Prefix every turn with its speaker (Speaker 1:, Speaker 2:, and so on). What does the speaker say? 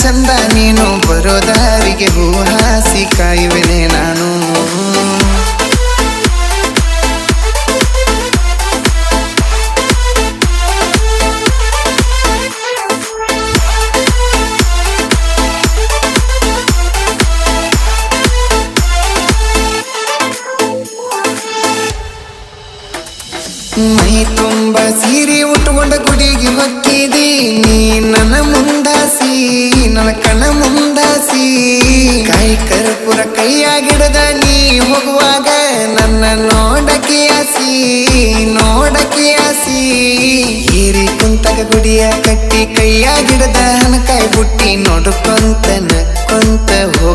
Speaker 1: ಚಂದ ನೀನು ಬರೋ ದಾರಿಗೆ ಹೂ ಹಾಸಿ ಕಾಯುವೆನೆ ನಾನು ಮೈ ತುಂಬ ಸೀರೆ ಉಟ್ಕೊಂಡ ಗುಡಿಗೆ ಹೊಕ್ಕಿದಿ ನೀ ನನ್ನ ಮುಂದಾಸಿ ನನ್ನ ಕಣ ಮುಂದಾಸಿ ಕೈ ಕರ್ಪೂರ ಕೈಯಾಗಿಡದ ನೀ ಹೋಗುವಾಗ ನನ್ನ ನೋಡಕ್ಕೆ ಆಸಿ ಹೀರಿ ಕುಂತಗ ಗುಡಿಯ ಕಟ್ಟಿ ಕೈಯಾಗಿಡದ ಹಣಕಾಯಿ ಬುಟ್ಟಿ ನೋಡ್ಕೊಂತ ನಕ್ಕೊಂತ ಹೋಗ